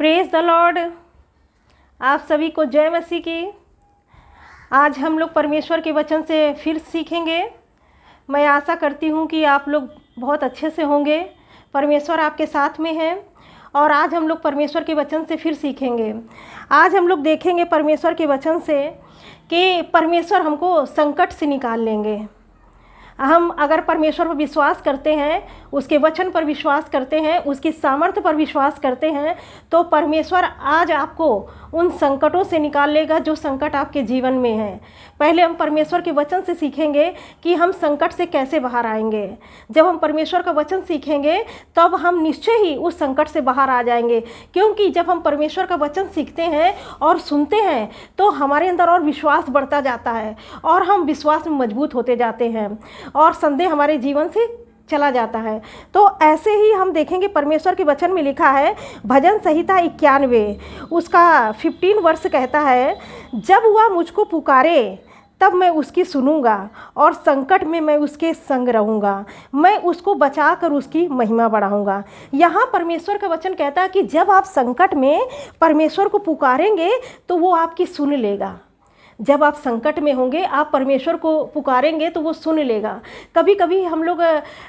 Praise the Lord. आप सभी को जय मसीह की। आज हम लोग परमेश्वर के वचन से फिर सीखेंगे। मैं आशा करती हूँ कि आप लोग बहुत अच्छे से होंगे। परमेश्वर आपके साथ में है और आज हम लोग परमेश्वर के वचन से फिर सीखेंगे। आज हम लोग देखेंगे परमेश्वर के वचन से कि परमेश्वर हमको संकट से निकाल लेंगे। हम अगर परमेश्वर पर विश्वास करते हैं, उसके वचन पर विश्वास करते हैं, उसकी सामर्थ्य पर विश्वास करते हैं, तो परमेश्वर आज आपको उन संकटों से निकाल लेगा जो संकट आपके जीवन में है। पहले हम परमेश्वर के वचन से सीखेंगे कि हम संकट से कैसे बाहर आएंगे। जब हम परमेश्वर का वचन सीखेंगे तब हम निश्चय ही उस संकट से बाहर आ जाएंगे, क्योंकि जब हम परमेश्वर का वचन सीखते हैं और सुनते हैं तो हमारे अंदर और विश्वास बढ़ता जाता है और हम विश्वास में मजबूत होते जाते हैं और संदेह हमारे जीवन से चला जाता है। तो ऐसे ही हम देखेंगे परमेश्वर के वचन में लिखा है, भजन संहिता 91 उसका 15 वर्ष कहता है, जब वह मुझको पुकारे तब मैं उसकी सुनूंगा और संकट में मैं उसके संग रहूंगा, मैं उसको बचा कर उसकी महिमा बढ़ाऊंगा। यहाँ परमेश्वर का वचन कहता है कि जब आप संकट में परमेश्वर को पुकारेंगे तो वो आपकी सुन लेगा। जब आप संकट में होंगे, आप परमेश्वर को पुकारेंगे तो वो सुन लेगा। कभी कभी हम लोग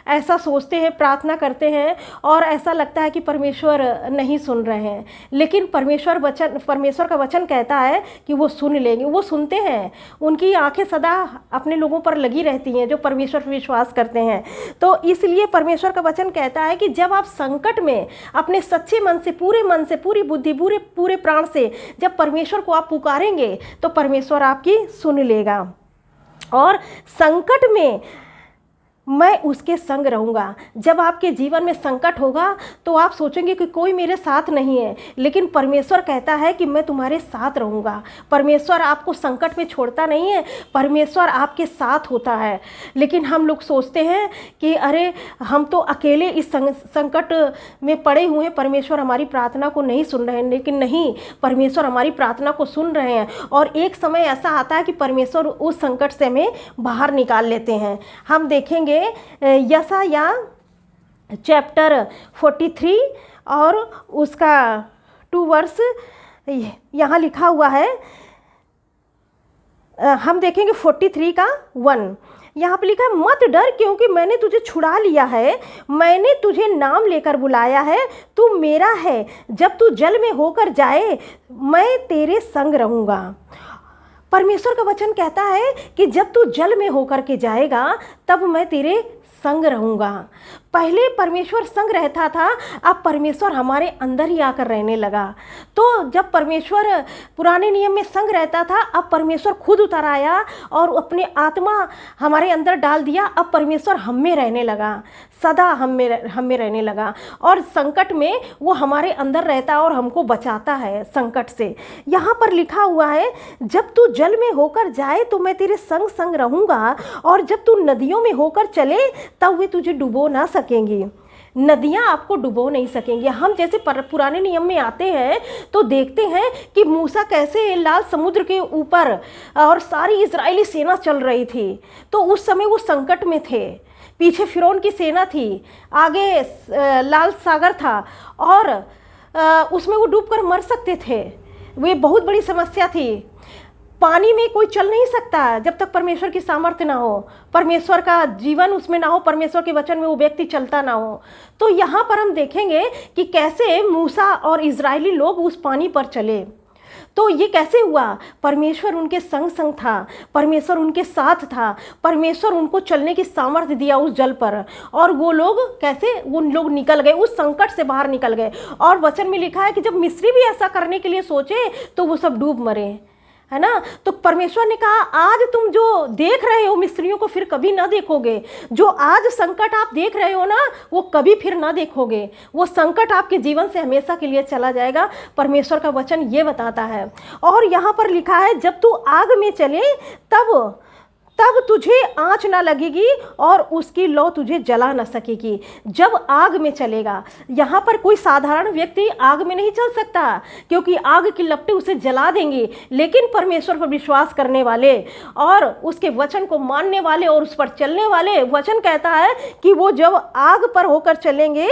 ऐसा सोचते हैं, प्रार्थना करते हैं और ऐसा लगता है कि परमेश्वर नहीं सुन रहे हैं, लेकिन परमेश्वर का वचन कहता है कि वो सुन लेंगे। वो सुनते हैं, उनकी आंखें सदा अपने लोगों पर लगी रहती हैं जो परमेश्वर पर विश्वास करते हैं। तो इसलिए परमेश्वर का वचन कहता है कि जब आप संकट में अपने सच्चे मन से, पूरे मन से, पूरी बुद्धि, पूरे प्राण से जब परमेश्वर को आप पुकारेंगे तो परमेश्वर आपकी सुन लेगा और संकट में मैं उसके संग रहूँगा। जब आपके जीवन में संकट होगा तो आप सोचेंगे कि कोई मेरे साथ नहीं है, लेकिन परमेश्वर कहता है कि मैं तुम्हारे साथ रहूँगा। परमेश्वर आपको संकट में छोड़ता नहीं है, परमेश्वर आपके साथ होता है। लेकिन हम लोग सोचते हैं कि अरे हम तो अकेले इस संकट में पड़े हुए हैं, परमेश्वर हमारी प्रार्थना को नहीं सुन रहे हैं। लेकिन नहीं, परमेश्वर हमारी प्रार्थना को सुन रहे हैं और एक समय ऐसा आता है कि परमेश्वर उस संकट से हमें बाहर निकाल लेते हैं। हम देखेंगे यशाया चैप्टर 43 और उसका 2 वर्ष यहाँ लिखा हुआ है। हम देखेंगे 43 का 1। यहाँ पे लिखा है, मत डर क्योंकि मैंने तुझे छुड़ा लिया है, मैंने तुझे नाम लेकर बुलाया है, तू मेरा है। जब तू जल में होकर जाए मैं तेरे संग रहूँगा। परमेश्वर का वचन कहता है कि जब तू जल में होकर के जाएगा तब मैं तेरे संग रहूँगा। पहले परमेश्वर संग रहता था, अब परमेश्वर हमारे अंदर ही आकर रहने लगा। तो जब परमेश्वर पुराने नियम में संग रहता था, अब परमेश्वर खुद उतर आया और अपने आत्मा हमारे अंदर डाल दिया। अब परमेश्वर हम में रहने लगा, सदा हम में रहने लगा और संकट में वो हमारे अंदर रहता है और हमको बचाता है संकट से। यहाँ पर लिखा हुआ है, जब तू जल में होकर जाए तो मैं तेरे संग संग रहूँगा और जब तू नदियों में होकर चले तब वे तुझे डुबो ना सकेंगी। नदियाँ आपको डुबो नहीं सकेंगी। हम जैसे पुराने नियम में आते हैं तो देखते हैं कि मूसा कैसे लाल समुद्र के ऊपर और सारी इजरायली सेना चल रही थी। तो उस समय वो संकट में थे, पीछे फिरौन की सेना थी, आगे लाल सागर था और उसमें वो डूबकर मर सकते थे। वे बहुत बड़ी समस्या थी। पानी में कोई चल नहीं सकता जब तक परमेश्वर की सामर्थ्य ना हो, परमेश्वर का जीवन उसमें ना हो, परमेश्वर के वचन में वो व्यक्ति चलता ना हो। तो यहाँ पर हम देखेंगे कि कैसे मूसा और इजरायली लोग उस पानी पर चले। तो ये कैसे हुआ? परमेश्वर उनके संग संग था, परमेश्वर उनके साथ था, परमेश्वर उनको चलने की सामर्थ्य दिया उस जल पर और वो लोग कैसे, उन लोग निकल गए, उस संकट से बाहर निकल गए। और वचन में लिखा है कि जब मिस्री भी ऐसा करने के लिए सोचे तो वो सब डूब मरे, है ना। तो परमेश्वर ने कहा, आज तुम जो देख रहे हो मिस्रियों को फिर कभी ना देखोगे। जो आज संकट आप देख रहे हो ना, वो कभी फिर ना देखोगे। वो संकट आपके जीवन से हमेशा के लिए चला जाएगा। परमेश्वर का वचन ये बताता है। और यहाँ पर लिखा है, जब तू आग में चले तब तुझे आँच ना लगेगी और उसकी लौ तुझे जला न सकेगी। जब आग में चलेगा, यहाँ पर कोई साधारण व्यक्ति आग में नहीं चल सकता, क्योंकि आग की लपटें उसे जला देंगी। लेकिन परमेश्वर पर विश्वास करने वाले और उसके वचन को मानने वाले और उस पर चलने वाले, वचन कहता है कि वो जब आग पर होकर चलेंगे,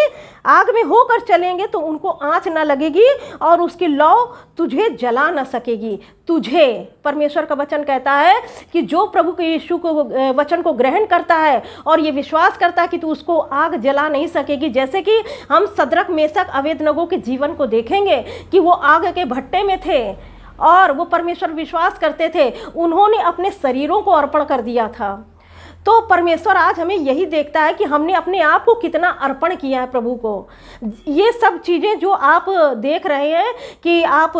आग में होकर चलेंगे तो उनको आँच ना लगेगी और उसकी लौ तुझे जला ना सकेगी। तुझे, परमेश्वर का वचन कहता है कि जो प्रभु के यीशु को वचन को ग्रहण करता है और ये विश्वास करता है कि तू उसको आग जला नहीं सकेगी। जैसे कि हम सद्रक मेशक अबेदनगो के जीवन को देखेंगे कि वो आग के भट्टे में थे और वो परमेश्वर विश्वास करते थे, उन्होंने अपने शरीरों को अर्पण कर दिया था। तो परमेश्वर आज हमें यही देखता है कि हमने अपने आप को कितना अर्पण किया है प्रभु को। ये सब चीज़ें जो आप देख रहे हैं कि आप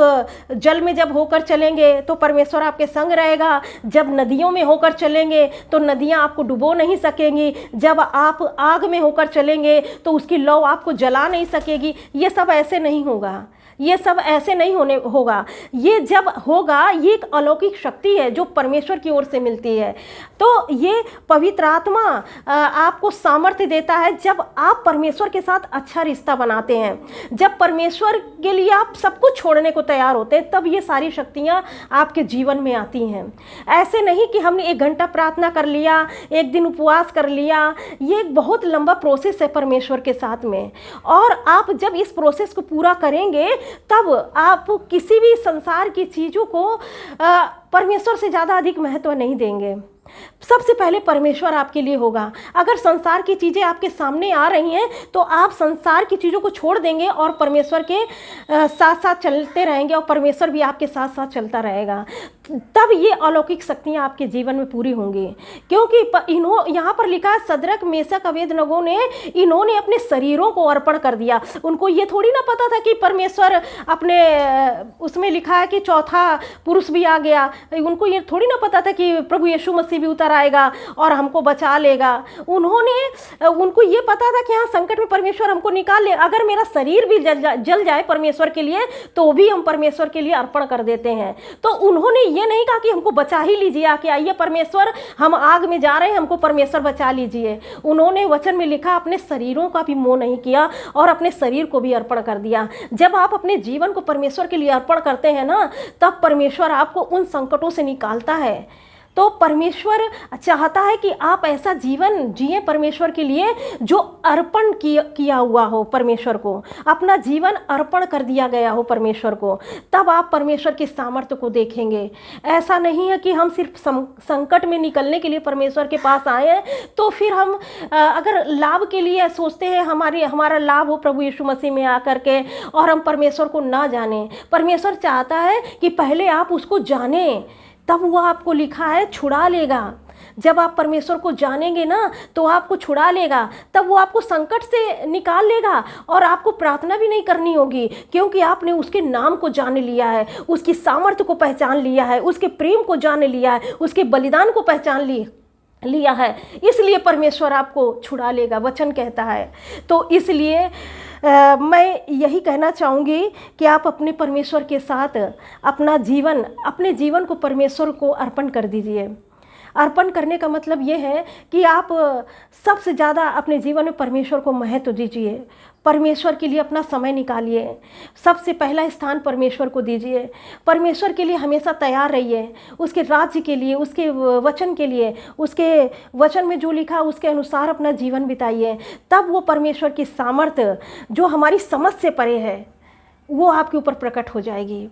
जल में जब होकर चलेंगे तो परमेश्वर आपके संग रहेगा, जब नदियों में होकर चलेंगे तो नदियां आपको डुबो नहीं सकेंगी, जब आप आग में होकर चलेंगे तो उसकी लौ आपको जला नहीं सकेगी। ये सब ऐसे नहीं होगा, ये सब ऐसे नहीं होगा। ये जब होगा, ये एक अलौकिक शक्ति है जो परमेश्वर की ओर से मिलती है। तो ये पवित्र आत्मा आपको सामर्थ्य देता है जब आप परमेश्वर के साथ अच्छा रिश्ता बनाते हैं। जब परमेश्वर के लिए आप सब कुछ छोड़ने को तैयार होते हैं, तब ये सारी शक्तियाँ आपके जीवन में आती हैं। ऐसे नहीं कि हमने 1 घंटा प्रार्थना कर लिया, 1 दिन उपवास कर लिया। ये एक बहुत लंबा प्रोसेस है परमेश्वर के साथ में, और आप जब इस प्रोसेस को पूरा करेंगे तब आप किसी भी संसार की चीज़ों को परमेश्वर से ज़्यादा अधिक महत्व नहीं देंगे। सबसे पहले परमेश्वर आपके लिए होगा। अगर संसार की चीज़ें आपके सामने आ रही हैं तो आप संसार की चीज़ों को छोड़ देंगे और परमेश्वर के साथ साथ चलते रहेंगे, और परमेश्वर भी आपके साथ साथ चलता रहेगा। तब ये अलौकिक शक्तियाँ आपके जीवन में पूरी होंगी। क्योंकि यहाँ पर लिखा है, सद्रक मेशक अबेदनगो ने, इन्होंने अपने शरीरों को अर्पण कर दिया। उनको ये थोड़ी ना पता था कि परमेश्वर अपने, उसमें लिखा है कि चौथा पुरुष भी आ गया। उनको ये थोड़ी ना पता था कि प्रभु यीशु मसीह भी उतर आएगा और हमको बचा लेगा। उनको ये पता था कि हाँ, संकट में परमेश्वर हमको निकाल ले। अगर मेरा शरीर भी जल जाए परमेश्वर के लिए तो भी हम परमेश्वर के लिए अर्पण कर देते हैं। तो उन्होंने ये नहीं कहा कि हमको बचा ही लीजिए, आके आइए परमेश्वर, हम आग में जा रहे हैं, हमको परमेश्वर बचा लीजिए। उन्होंने वचन में लिखा अपने शरीरों का भी मोह नहीं किया और अपने शरीर को भी अर्पण कर दिया। जब आप अपने जीवन को परमेश्वर के लिए अर्पण करते हैं ना, तब परमेश्वर आपको उन संकटों से निकालता है। तो परमेश्वर चाहता है कि आप ऐसा जीवन जिए परमेश्वर के लिए जो अर्पण किया हुआ हो, परमेश्वर को अपना जीवन अर्पण कर दिया गया हो परमेश्वर को। तब आप परमेश्वर के सामर्थ्य को देखेंगे। ऐसा नहीं है कि हम सिर्फ संकट में निकलने के लिए परमेश्वर के पास आए हैं तो फिर हम अगर लाभ के लिए सोचते हैं हमारा लाभ हो प्रभु यीशु मसीह में आकर के, और हम परमेश्वर को ना जाने। परमेश्वर चाहता है कि पहले आप उसको जानें, तब वो आपको लिखा है छुड़ा लेगा। जब आप परमेश्वर को जानेंगे ना तो आपको छुड़ा लेगा, तब वो आपको संकट से निकाल लेगा और आपको प्रार्थना भी नहीं करनी होगी, क्योंकि आपने उसके नाम को जान लिया है, उसकी सामर्थ्य को पहचान लिया है, उसके प्रेम को जान लिया है, उसके बलिदान को पहचान लिया है। इसलिए परमेश्वर आपको छुड़ा लेगा, वचन कहता है। तो इसलिए मैं यही कहना चाहूँगी कि आप अपने परमेश्वर के साथ अपने जीवन को परमेश्वर को अर्पण कर दीजिए। अर्पण करने का मतलब ये है कि आप सबसे ज़्यादा अपने जीवन में परमेश्वर को महत्व दीजिए। परमेश्वर के लिए अपना समय निकालिए, सबसे पहला स्थान परमेश्वर को दीजिए। परमेश्वर के लिए हमेशा तैयार रहिए, उसके राज्य के लिए, उसके वचन के लिए, उसके वचन में जो लिखा उसके अनुसार अपना जीवन बिताइए। तब वो परमेश्वर की सामर्थ्य जो हमारी समझ से परे है वो आपके ऊपर प्रकट हो जाएगी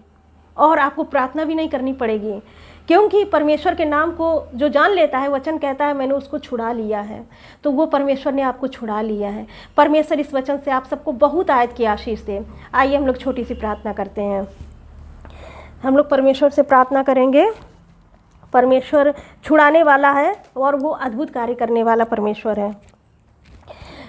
और आपको प्रार्थना भी नहीं करनी पड़ेगी, क्योंकि परमेश्वर के नाम को जो जान लेता है, वचन कहता है मैंने उसको छुड़ा लिया है। तो वो परमेश्वर ने आपको छुड़ा लिया है। परमेश्वर इस वचन से आप सबको बहुत आयत की आशीष दे। आइए हम लोग छोटी सी प्रार्थना करते हैं। हम लोग परमेश्वर से प्रार्थना करेंगे। परमेश्वर छुड़ाने वाला है और वो अद्भुत कार्य करने वाला परमेश्वर है।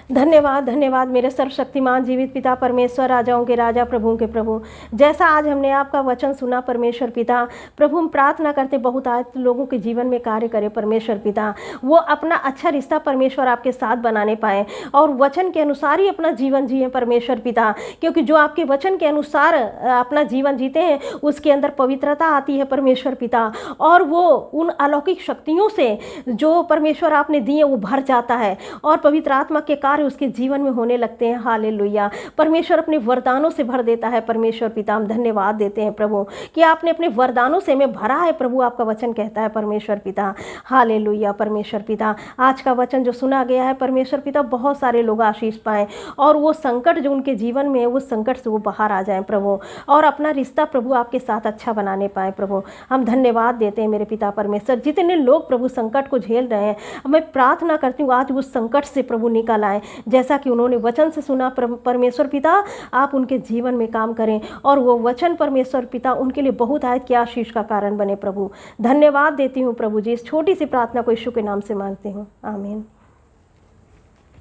धन्यवाद धन्यवाद मेरे सर्वशक्तिमान जीवित पिता परमेश्वर, राजाओं के राजा, प्रभुओं के प्रभु। जैसा आज हमने आपका वचन सुना परमेश्वर पिता, प्रभु हम प्रार्थना करते बहुत आज लोगों के जीवन में कार्य करे परमेश्वर पिता, वो अपना अच्छा रिश्ता परमेश्वर आपके साथ बनाने पाए और वचन के अनुसार ही अपना जीवन जिए परमेश्वर पिता, क्योंकि जो आपके वचन के अनुसार अपना जीवन जीते हैं उसके अंदर पवित्रता आती है परमेश्वर पिता, और वो उन अलौकिक शक्तियों से जो परमेश्वर आपने दिए वो भर जाता है और पवित्र आत्मा के कार्य उसके जीवन में होने लगते हैं। हालेलुया। परमेश्वर अपने वरदानों से भर देता है परमेश्वर पिता। हम धन्यवाद देते हैं प्रभु कि आपने अपने वरदानों से हमें भरा है प्रभु, आपका वचन कहता है परमेश्वर पिता। हालेलुया परमेश्वर पिता, आज का वचन जो सुना गया है परमेश्वर पिता, बहुत सारे लोग आशीष पाएं और वो संकट जो उनके जीवन में है उस संकट से वो बाहर आ जाएं प्रभु, और अपना रिश्ता प्रभु आपके साथ अच्छा बनाने पाए प्रभु। हम धन्यवाद देते हैं मेरे पिता परमेश्वर। जितने लोग प्रभु संकट को झेल रहे हैं, मैं प्रार्थना करती हूँ आज उस संकट से प्रभु निकल आए, जैसा कि उन्होंने वचन से सुना परमेश्वर पिता, आप उनके जीवन में काम करें और वो वचन परमेश्वर पिता उनके लिए बहुत आयत की आशीष का कारण बने प्रभु। धन्यवाद देती हूँ प्रभु जी। इस छोटी सी प्रार्थना को यीशु के नाम से मांगती हूँ, आमीन।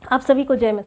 आप सभी को जय मसीह।